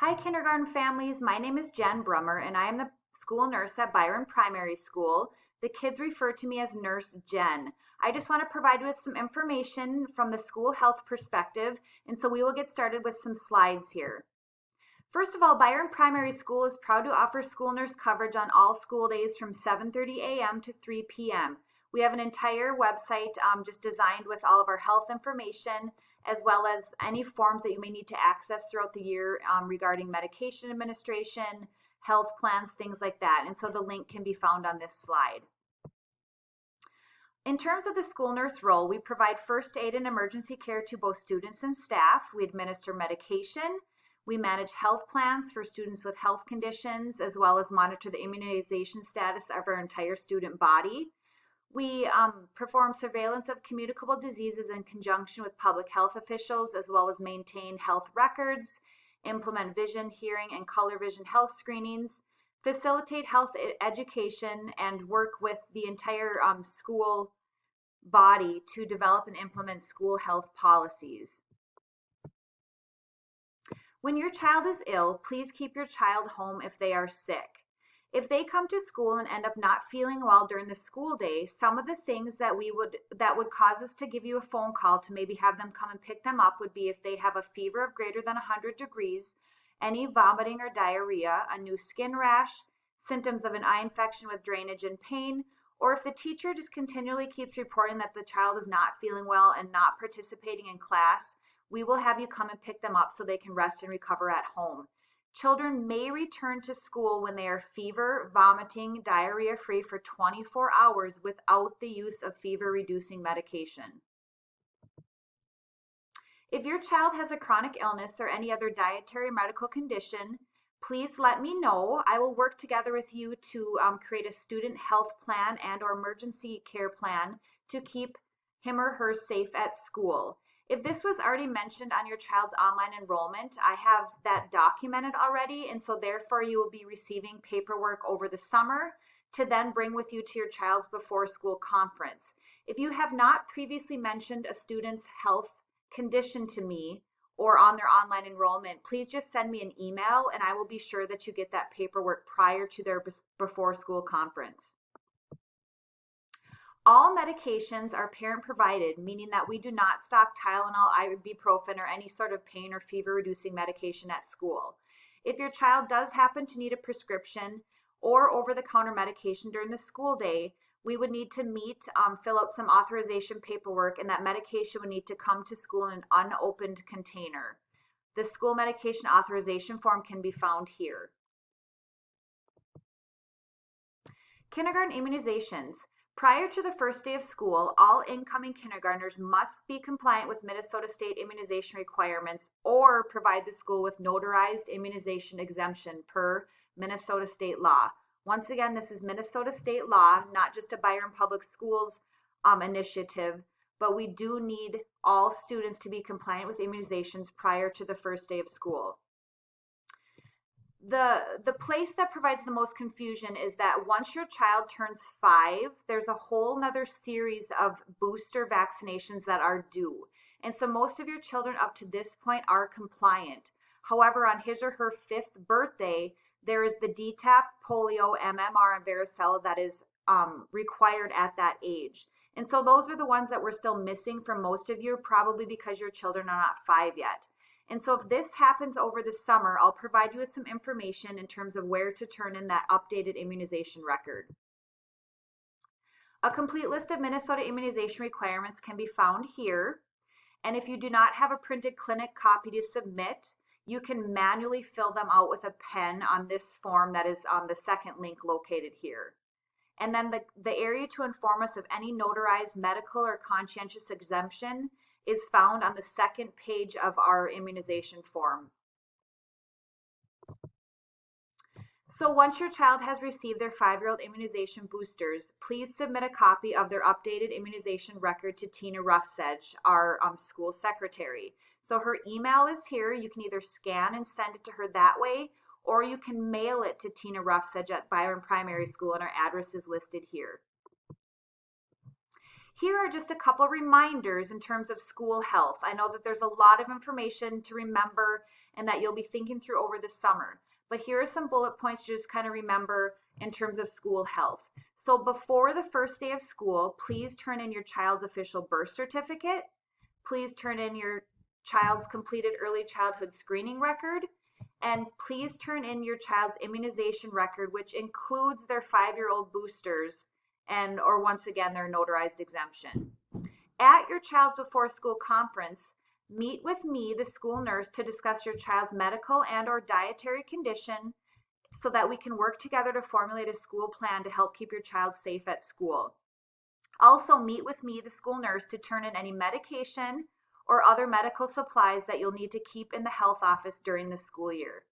Hi, kindergarten families. My name is Jen Brummer, and I am the school nurse at Byron Primary School. The kids refer to me as Nurse Jen. I just want to provide you with some information from the school health perspective, and so we will get started with some slides here. First of all, Byron Primary School is proud to offer school nurse coverage on all school days from 7:30 a.m. to 3 p.m. We have an entire website just designed with all of our health information, as well as any forms that you may need to access throughout the year regarding medication administration, health plans, things like that. And so the link can be found on this slide. In terms of the school nurse role, we provide first aid and emergency care to both students and staff. We administer medication. We manage health plans for students with health conditions, as well as monitor the immunization status of our entire student body. We perform surveillance of communicable diseases in conjunction with public health officials, as well as maintain health records, implement vision, hearing, and color vision health screenings, facilitate health education, and work with the entire school body to develop and implement school health policies. When your child is ill, please keep your child home if they are sick. If they come to school and end up not feeling well during the school day, some of the things that would cause us to give you a phone call to maybe have them come and pick them up would be if they have a fever of greater than 100 degrees, any vomiting or diarrhea, a new skin rash, symptoms of an eye infection with drainage and pain, or if the teacher just continually keeps reporting that the child is not feeling well and not participating in class, we will have you come and pick them up so they can rest and recover at home. Children may return to school when they are fever, vomiting, diarrhea free for 24 hours without the use of fever reducing medication. If your child has a chronic illness or any other dietary or medical condition, please let me know. I will work together with you to create a student health plan and or emergency care plan to keep him or her safe at school. If this was already mentioned on your child's online enrollment, I have that documented already, and so therefore you will be receiving paperwork over the summer to then bring with you to your child's before school conference. If you have not previously mentioned a student's health condition to me or on their online enrollment, please just send me an email and I will be sure that you get that paperwork prior to their before school conference. All medications are parent provided, meaning that we do not stock Tylenol, ibuprofen, or any sort of pain or fever reducing medication at school. If your child does happen to need a prescription or over-the-counter medication during the school day, we would need to meet, fill out some authorization paperwork, and that medication would need to come to school in an unopened container. The school medication authorization form can be found here. Kindergarten immunizations. Prior to the first day of school, all incoming kindergartners must be compliant with Minnesota state immunization requirements or provide the school with notarized immunization exemption per Minnesota state law. Once again, this is Minnesota state law, not just a Byron Public Schools initiative, but we do need all students to be compliant with immunizations prior to the first day of school. The place that provides the most confusion is that once your child turns 5, there's a whole nother series of booster vaccinations that are due. And so most of your children up to this point are compliant. However, on his or her 5th birthday, there is the DTaP, polio, MMR, and varicella that is required at that age. And so those are the ones that we're still missing from most of you, probably because your children are not 5 yet. And so if this happens over the summer, I'll provide you with some information in terms of where to turn in that updated immunization record. A complete list of Minnesota immunization requirements can be found here. And if you do not have a printed clinic copy to submit, you can manually fill them out with a pen on this form that is on the second link located here. And then the area to inform us of any notarized medical or conscientious exemption is found on the second page of our immunization form. So once your child has received their 5-year-old immunization boosters, please submit a copy of their updated immunization record to Tina Ruffsedge, our school secretary. So her email is here. You can either scan and send it to her that way, or you can mail it to Tina Ruffsedge at Byron Primary School, and our address is listed here. Here are just a couple reminders in terms of school health. I know that there's a lot of information to remember and that you'll be thinking through over the summer. But here are some bullet points to just kind of remember in terms of school health. So before the first day of school, please turn in your child's official birth certificate. Please turn in your child's completed early childhood screening record. And please turn in your child's immunization record, which includes their 5-year-old boosters and, or once again, their notarized exemption. At your child's before school conference, meet with me, the school nurse, to discuss your child's medical and or dietary condition so that we can work together to formulate a school plan to help keep your child safe at school. Also, meet with me, the school nurse, to turn in any medication or other medical supplies that you'll need to keep in the health office during the school year.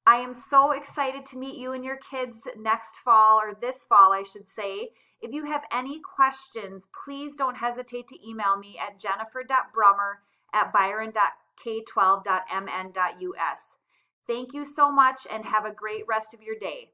I am so excited to meet you and your kids next fall, or this fall, I should say. If you have any questions, please don't hesitate to email me at jennifer.brummer@byron.k12.mn.us. Thank you so much and have a great rest of your day.